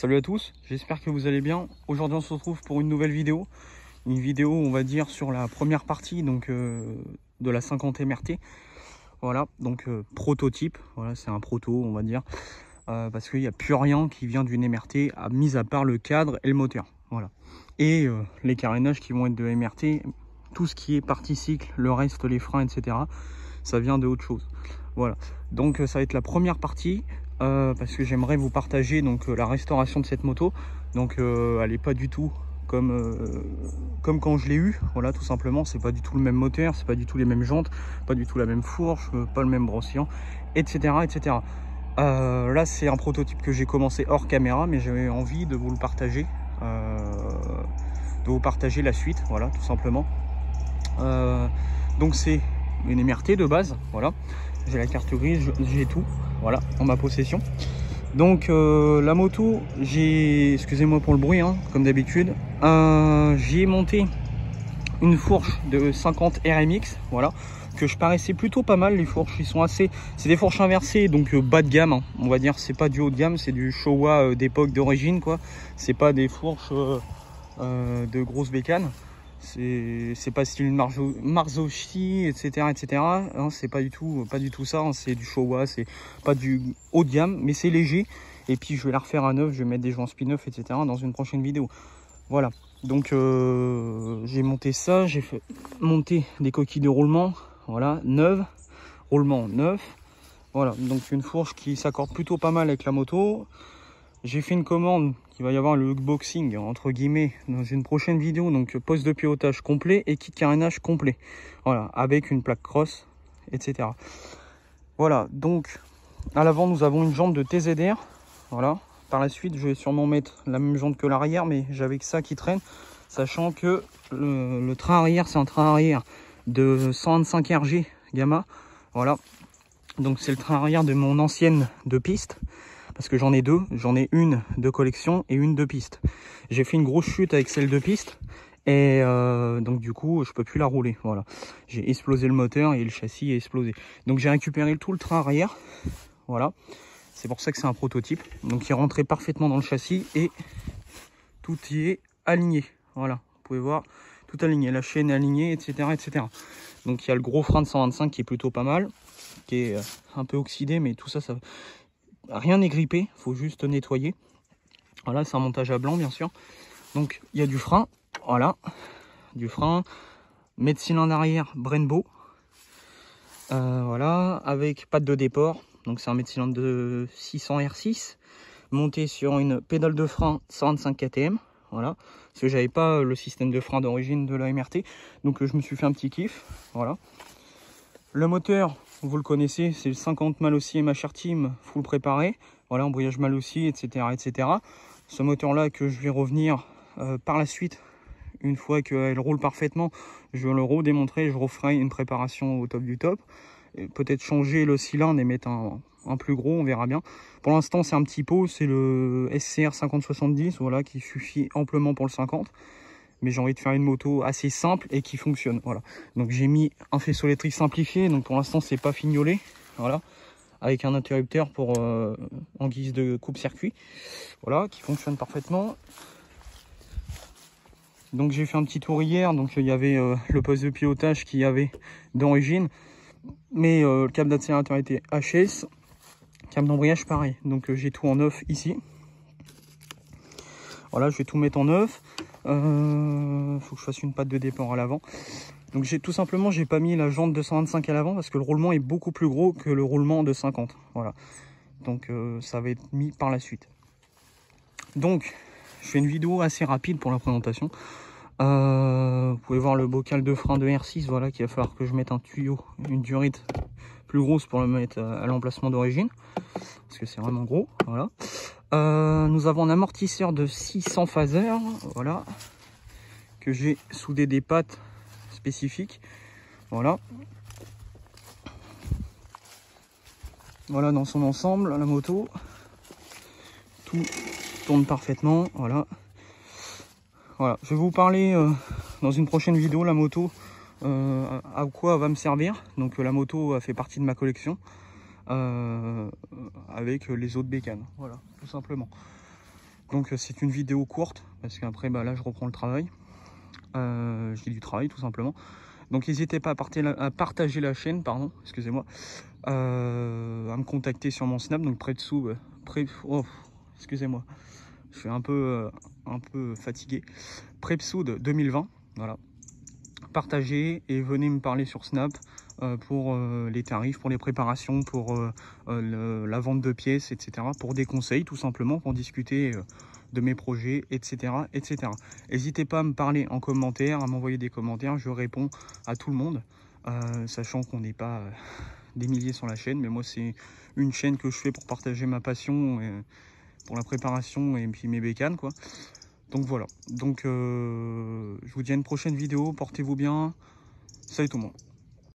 Salut à tous, j'espère que vous allez bien. Aujourd'hui on se retrouve pour une nouvelle vidéo. Une vidéo on va dire sur la première partie donc, de la 50 MRT. Voilà, donc prototype, voilà, c'est un proto on va dire. Parce qu'il n'y a plus rien qui vient d'une MRT, mis à part le cadre et le moteur. Voilà. Et les carénages qui vont être de MRT, tout ce qui est partie cycle, le reste, les freins, etc. ça vient de autre chose. Voilà, donc ça va être la première partie. Parce que j'aimerais vous partager donc la restauration de cette moto. Donc elle n'est pas du tout comme quand je l'ai eu, voilà, tout simplement. C'est pas du tout le même moteur, c'est pas du tout les mêmes jantes, pas du tout la même fourche, pas le même brossillon, etc., etc. Là c'est un prototype que j'ai commencé hors caméra, mais j'avais envie de vous le partager, de vous partager la suite, voilà, tout simplement. Donc c'est une MRT de base, voilà. J'ai la carte grise, j'ai tout, voilà, en ma possession. Donc la moto, excusez-moi pour le bruit, hein, comme d'habitude, j'y ai monté une fourche de 50 RMX, voilà, que je paraissais plutôt pas mal. Les fourches, ils sont assez, c'est des fourches inversées, donc bas de gamme, hein, on va dire. C'est pas du haut de gamme, c'est du Showa d'époque d'origine, quoi. C'est pas des fourches de grosses bécanes. C'est pas style Marzocchi, etc., etc. Hein, c'est pas du tout ça, hein, c'est du Showa, c'est pas du haut de gamme, mais c'est léger. Et puis je vais la refaire à neuf, je vais mettre des joints spin-off, etc. dans une prochaine vidéo. Voilà, donc j'ai monté ça, j'ai fait monter des coquilles de roulement, voilà, neuves, roulement neuf. Voilà, donc une fourche qui s'accorde plutôt pas mal avec la moto. J'ai fait une commande, il va y avoir le lookboxing entre guillemets dans une prochaine vidéo, donc poste de pilotage complet et kit carénage complet, voilà, avec une plaque cross, etc. Voilà, donc à l'avant nous avons une jante de TZR, voilà. Par la suite je vais sûrement mettre la même jante que l'arrière, mais j'avais que ça qui traîne, sachant que le train arrière c'est un train arrière de 125 RG Gamma, voilà. Donc c'est le train arrière de mon ancienne de piste. Parce que j'en ai deux, j'en ai une de collection et une de piste. J'ai fait une grosse chute avec celle de piste et donc du coup je peux plus la rouler. Voilà, j'ai explosé le moteur et le châssis est explosé. Donc j'ai récupéré tout le train arrière. Voilà, c'est pour ça que c'est un prototype. Donc il rentrait parfaitement dans le châssis et tout y est aligné. Voilà, vous pouvez voir, tout aligné, la chaîne est alignée, etc., etc. Donc il y a le gros frein de 125 qui est plutôt pas mal, qui est un peu oxydé, mais tout ça, rien n'est grippé, faut juste nettoyer. Voilà, c'est un montage à blanc bien sûr. Donc il y a du frein, voilà, du frein, mètre cylindre arrière Brembo, voilà, avec patte de déport. Donc c'est un mètre cylindre de 600 R6 monté sur une pédale de frein 125 KTM, voilà, parce que j'avais pas le système de frein d'origine de la MRT, donc je me suis fait un petit kiff, voilà. Le moteur, vous le connaissez, c'est le 50 Malossi MHR Team full préparé, voilà, embrayage Malossi, etc., etc. Ce moteur là que je vais revenir par la suite, une fois qu'elle roule parfaitement, je vais le redémontrer, je referai une préparation au top du top, peut-être changer le cylindre et mettre un plus gros, on verra bien. Pour l'instant c'est un petit pot, c'est le SCR 5070, voilà, qui suffit amplement pour le 50. Mais j'ai envie de faire une moto assez simple et qui fonctionne, voilà. Donc j'ai mis un faisceau électrique simplifié, donc pour l'instant c'est pas fignolé, voilà, avec un interrupteur pour en guise de coupe-circuit, voilà, qui fonctionne parfaitement. Donc j'ai fait un petit tour hier, donc il y avait le poste de pilotage qu'il y avait d'origine, mais le câble d'accélérateur était HS, câble d'embrayage pareil, donc j'ai tout en neuf ici. Voilà, je vais tout mettre en neuf. Faut que je fasse une patte de départ à l'avant. Donc j'ai tout simplement, j'ai pas mis la jante de 125 à l'avant parce que le roulement est beaucoup plus gros que le roulement de 50. Voilà. Donc ça va être mis par la suite. Donc je fais une vidéo assez rapide pour la présentation. Vous pouvez voir le bocal de frein de R6, voilà, qu'il va falloir que je mette un tuyau, une durite plus grosse pour le mettre à l'emplacement d'origine. Parce que c'est vraiment gros, voilà. Nous avons un amortisseur de 600 phaseurs, voilà, que j'ai soudé des pattes spécifiques, voilà. Voilà dans son ensemble, la moto, tout tourne parfaitement, voilà. Voilà, je vais vous parler dans une prochaine vidéo la moto, à quoi elle va me servir. Donc la moto a fait partie de ma collection. Avec les autres bécanes, voilà, tout simplement. Donc c'est une vidéo courte, parce qu'après bah, là je reprends le travail. J'ai du travail tout simplement. Donc n'hésitez pas à partager la chaîne, pardon, excusez-moi, à me contacter sur mon Snap, donc oh, excusez-moi, je suis un peu fatigué. Prepsoud 2020, voilà. Partagez et venez me parler sur Snap pour les tarifs, pour les préparations, pour la vente de pièces, etc. Pour des conseils tout simplement, pour discuter de mes projets, etc. etc. N'hésitez pas à me parler en commentaire, à m'envoyer des commentaires, je réponds à tout le monde, sachant qu'on n'est pas des milliers sur la chaîne, mais moi c'est une chaîne que je fais pour partager ma passion, pour la préparation et puis mes bécanes quoi. Donc voilà, donc je vous dis à une prochaine vidéo, portez-vous bien, salut tout le monde.